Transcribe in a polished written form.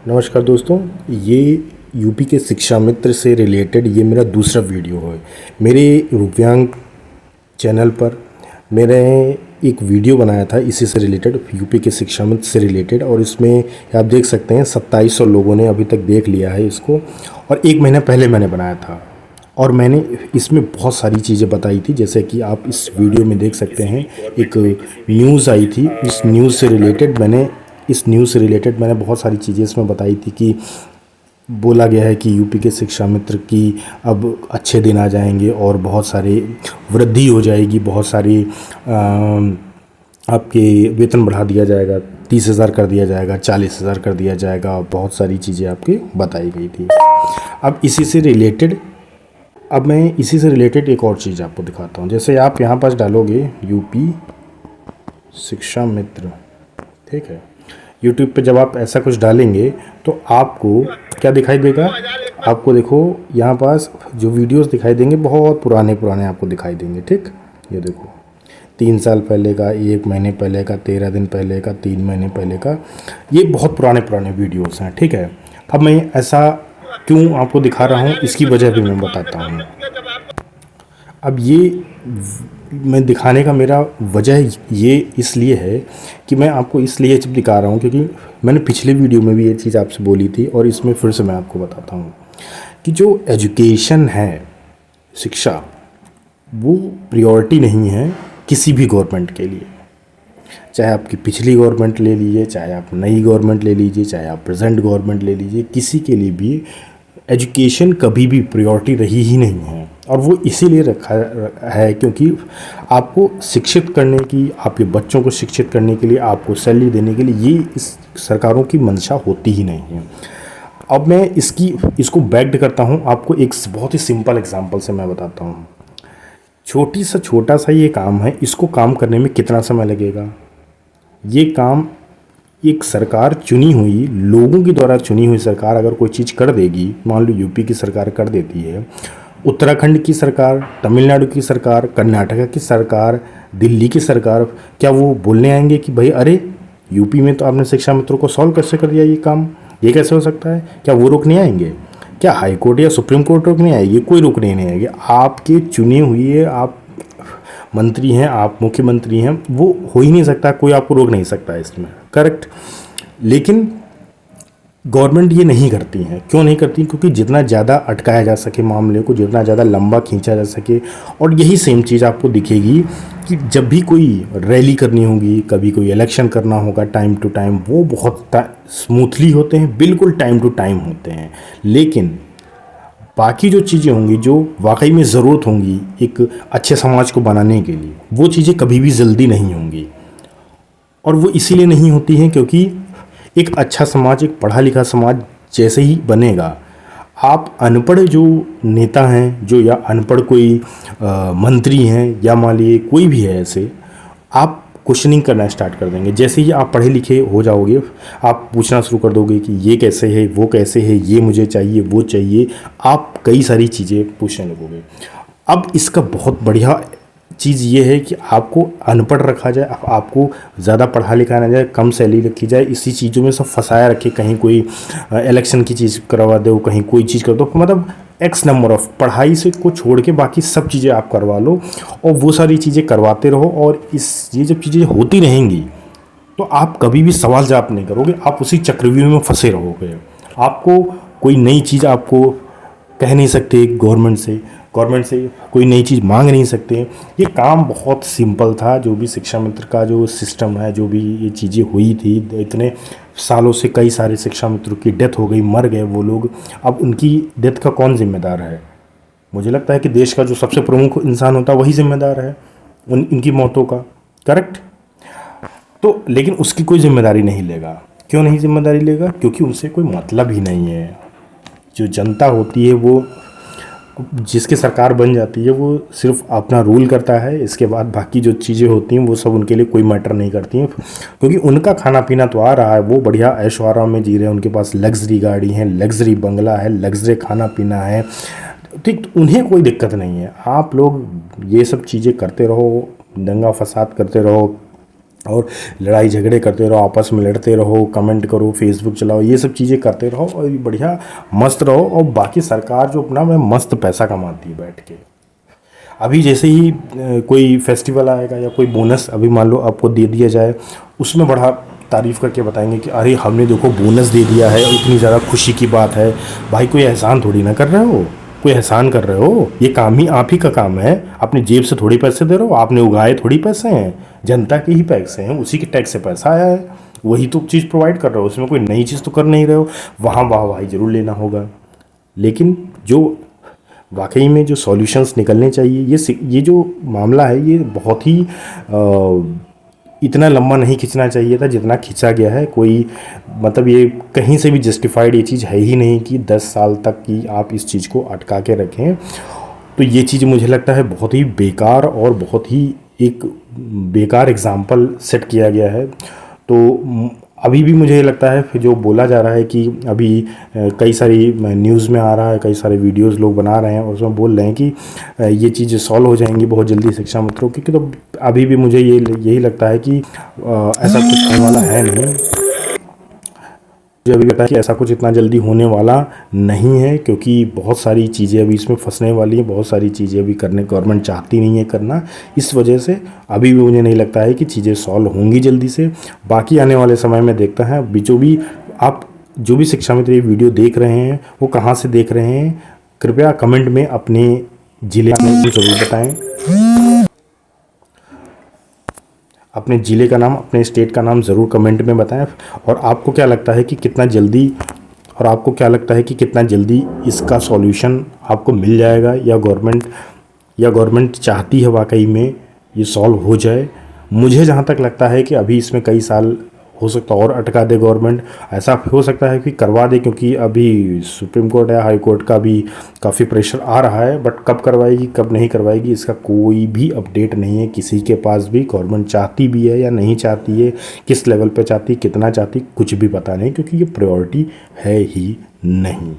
नमस्कार दोस्तों, ये यूपी के शिक्षा मित्र से रिलेटेड ये मेरा दूसरा वीडियो है। मेरे रूपयांग चैनल पर मैंने एक वीडियो बनाया था इसी से रिलेटेड, यूपी के शिक्षा मित्र से रिलेटेड, और इसमें आप देख सकते हैं 2700 लोगों ने अभी तक देख लिया है इसको। और 1 महीना पहले मैंने बनाया था और मैंने इसमें बहुत सारी चीज़ें बताई थी, जैसे कि आप इस वीडियो में देख सकते हैं। एक न्यूज़ आई थी, इस न्यूज़ से रिलेटेड मैंने बहुत सारी चीज़ें इसमें बताई थी कि बोला गया है कि यूपी के शिक्षा मित्र की अब अच्छे दिन आ जाएंगे और बहुत सारे वृद्धि हो जाएगी, बहुत सारी आपके वेतन बढ़ा दिया जाएगा, 30,000 कर दिया जाएगा, 40,000 कर दिया जाएगा, बहुत सारी चीज़ें आपकी बताई गई थी। अब मैं इसी से रिलेटेड एक और चीज़ आपको दिखाता हूँ। जैसे आप यहाँ पास डालोगे यूपी शिक्षा मित्र, ठीक है, यूट्यूब पे जब आप ऐसा कुछ डालेंगे तो आपको क्या दिखाई देगा? आपको देखो यहाँ पास जो वीडियोस दिखाई देंगे बहुत पुराने पुराने आपको दिखाई देंगे। ठीक, ये देखो 3 साल पहले का, 1 महीने पहले का, 13 दिन पहले का, 3 महीने पहले का, ये बहुत पुराने पुराने वीडियोस हैं। ठीक है, अब मैं ऐसा क्यों आपको दिखा रहा हूँ, इसकी वजह भी मैं बताता हूँ। अब ये मैं दिखाने का मेरा वजह ये इसलिए है कि मैं आपको इसलिए जब दिखा रहा हूँ क्योंकि मैंने पिछले वीडियो में भी ये चीज़ आपसे बोली थी और इसमें फिर से मैं आपको बताता हूँ कि जो एजुकेशन है, शिक्षा, वो प्रायोरिटी नहीं है किसी भी गवर्नमेंट के लिए। चाहे आपकी पिछली गवर्नमेंट ले लीजिए, चाहे आप नई गवर्नमेंट ले लीजिए, चाहे आप प्रेजेंट गवर्नमेंट ले लीजिए, किसी के लिए भी एजुकेशन कभी भी प्रायोरिटी रही ही नहीं है। और वो इसीलिए रखा है क्योंकि आपको शिक्षित करने की, आपके बच्चों को शिक्षित करने के लिए, आपको सैलरी देने के लिए ये इस सरकारों की मंशा होती ही नहीं है। अब मैं इसको बैक्ड करता हूँ, आपको एक बहुत ही सिंपल एग्जांपल से मैं बताता हूँ। छोटा सा ये काम है, इसको काम करने में कितना समय लगेगा? ये काम एक सरकार चुनी हुई, लोगों के द्वारा चुनी हुई सरकार अगर कोई चीज़ कर देगी, मान लो यूपी की सरकार कर देती है, उत्तराखंड की सरकार, तमिलनाडु की सरकार, कर्नाटका की सरकार, दिल्ली की सरकार, क्या वो बोलने आएंगे कि भाई अरे यूपी में तो आपने शिक्षा मित्रों को सॉल्व कैसे कर दिया, ये काम ये कैसे हो सकता है? क्या वो रोकने आएंगे? क्या हाई कोर्ट या सुप्रीम कोर्ट रोकने आएगी? कोई रोकने नहीं आएगी। आपके चुने हुए आप मंत्री हैं, आप मुख्यमंत्री हैं, वो हो ही नहीं सकता, कोई आपको रोक नहीं सकता है इसमें, करेक्ट। लेकिन गवर्नमेंट ये नहीं करती हैं। क्यों नहीं करती? क्योंकि जितना ज़्यादा अटकाया जा सके मामले को, जितना ज़्यादा लंबा खींचा जा सके। और यही सेम चीज़ आपको दिखेगी कि जब भी कोई रैली करनी होगी, कभी कोई इलेक्शन करना होगा टाइम टू टाइम, वो बहुत स्मूथली होते हैं, बिल्कुल टाइम टू टाइम होते हैं। लेकिन बाकी जो चीज़ें होंगी, जो वाकई में ज़रूरत होंगी एक अच्छे समाज को बनाने के लिए, वो चीज़ें कभी भी जल्दी नहीं होंगी। और वो इसीलिए नहीं होती हैं क्योंकि एक अच्छा समाज, एक पढ़ा लिखा समाज जैसे ही बनेगा, आप अनपढ़ जो नेता हैं, जो या अनपढ़ कोई मंत्री हैं, या मान लीजिए कोई भी है ऐसे, आप क्वेश्चनिंग करना स्टार्ट कर देंगे। जैसे ही आप पढ़े लिखे हो जाओगे, आप पूछना शुरू कर दोगे कि ये कैसे है, वो कैसे है, ये मुझे चाहिए, वो चाहिए, आप कई सारी चीज़ें पूछने लगोगे। अब इसका बहुत बढ़िया चीज़ ये है कि आपको अनपढ़ रखा जाए, आपको ज़्यादा पढ़ा लिखा ना जाए, कम सैलरी रखी जाए, इसी चीज़ों में सब फंसाया रखे। कहीं कोई इलेक्शन की चीज़ करवा दो, कहीं कोई चीज़ कर दो, मतलब एक्स नंबर ऑफ पढ़ाई से को छोड़ के बाकी सब चीज़ें आप करवा लो और वो सारी चीज़ें करवाते रहो। और ये जब चीज़ें होती रहेंगी तो आप कभी भी सवाल जवाब नहीं करोगे, आप उसी चक्रव्यूह में फंसे रहोगे। आपको कोई नई चीज़ आपको कह नहीं सकते, गवर्नमेंट से कोई नई चीज़ मांग नहीं सकते। ये काम बहुत सिंपल था। जो भी शिक्षा मित्र का जो सिस्टम है, जो भी ये चीज़ें हुई थी, इतने सालों से कई सारे शिक्षा मित्रों की डेथ हो गई, मर गए वो लोग। अब उनकी डेथ का कौन जिम्मेदार है? मुझे लगता है कि देश का जो सबसे प्रमुख इंसान होता है वही जिम्मेदार है इनकी मौतों का, करेक्ट। तो लेकिन उसकी कोई जिम्मेदारी नहीं लेगा। क्यों नहीं जिम्मेदारी लेगा? क्योंकि उनसे कोई मतलब ही नहीं है। जो जनता होती है, वो जिसकी सरकार बन जाती है, वो सिर्फ अपना रूल करता है। इसके बाद बाकी जो चीज़ें होती हैं वो सब उनके लिए कोई मैटर नहीं करती हैं, क्योंकि उनका खाना पीना तो आ रहा है, वो बढ़िया ऐशो आराम में जी रहे हैं, उनके पास लग्जरी गाड़ी है, लग्जरी बंगला है, लग्जरी खाना पीना है, ठीक। तो उन्हें कोई दिक्कत नहीं है। आप लोग ये सब चीज़ें करते रहो, दंगा फसाद करते रहो, और लड़ाई झगड़े करते रहो, आपस में लड़ते रहो, कमेंट करो, फेसबुक चलाओ, ये सब चीज़ें करते रहो और बढ़िया मस्त रहो। और बाकी सरकार जो अपना में मस्त पैसा कमाती है बैठ के। अभी जैसे ही कोई फेस्टिवल आएगा या कोई बोनस अभी मान लो आपको दे दिया जाए, उसमें बड़ा तारीफ़ करके बताएंगे कि अरे हमने देखो बोनस दे दिया है, इतनी ज़्यादा खुशी की बात है। भाई कोई एहसान थोड़ी ना कर रहे हो, कोई एहसान कर रहे हो, ये काम ही आप ही का काम है। अपनी जेब से थोड़ी पैसे दे रहे हो, आपने उगाए थोड़ी पैसे हैं, जनता के ही पैसे हैं, उसी के टैक्स से पैसा आया है, वही तो चीज़ प्रोवाइड कर रहे हो, उसमें कोई नई चीज़ तो कर नहीं रहे हो। वहाँ वाह वाही ज़रूर लेना होगा, लेकिन जो वाकई में जो सॉल्यूशंस निकलने चाहिए, ये जो मामला है ये बहुत ही इतना लंबा नहीं खींचना चाहिए था जितना खींचा गया है। कोई मतलब ये कहीं से भी जस्टिफाइड ये चीज़ है ही नहीं कि 10 साल तक की आप इस चीज़ को अटका के रखें। तो ये चीज़ मुझे लगता है बहुत ही बेकार और बहुत ही एक बेकार एग्जाम्पल सेट किया गया है। तो अभी भी मुझे लगता है कि जो बोला जा रहा है कि अभी कई सारी न्यूज़ में आ रहा है, कई सारे वीडियोस लोग बना रहे हैं और उसमें बोल रहे हैं कि ये चीज़ें सॉल्व हो जाएंगी बहुत जल्दी शिक्षा मंत्रों की। तो अभी भी मुझे यही लगता है कि ऐसा कुछ होने वाला है नहीं। मुझे अभी लगता है कि ऐसा कुछ इतना जल्दी होने वाला नहीं है, क्योंकि बहुत सारी चीज़ें अभी इसमें फंसने वाली हैं, बहुत सारी चीज़ें अभी करने गवर्नमेंट चाहती नहीं है करना। इस वजह से अभी भी मुझे नहीं लगता है कि चीज़ें सॉल्व होंगी जल्दी से। बाकी आने वाले समय में देखता है जो भी आप जो भी शिक्षा मित्र ये वीडियो देख रहे हैं वो कहाँ से देख रहे हैं, कृपया कमेंट में अपने ज़िले में ज़रूर बताएँ। अपने ज़िले का नाम, अपने स्टेट का नाम ज़रूर कमेंट में बताएं। और आपको क्या लगता है कि कितना जल्दी इसका सॉल्यूशन आपको मिल जाएगा, या गवर्नमेंट चाहती है वाकई में ये सॉल्व हो जाए। मुझे जहाँ तक लगता है कि अभी इसमें कई साल हो सकता है और अटका दे गवर्नमेंट। ऐसा हो सकता है कि करवा दे, क्योंकि अभी सुप्रीम कोर्ट या हाई कोर्ट का भी काफ़ी प्रेशर आ रहा है, बट कब करवाएगी कब नहीं करवाएगी इसका कोई भी अपडेट नहीं है किसी के पास भी। गवर्नमेंट चाहती भी है या नहीं चाहती है, किस लेवल पे चाहती, कितना चाहती, कुछ भी पता नहीं, क्योंकि ये प्रायोरिटी है ही नहीं।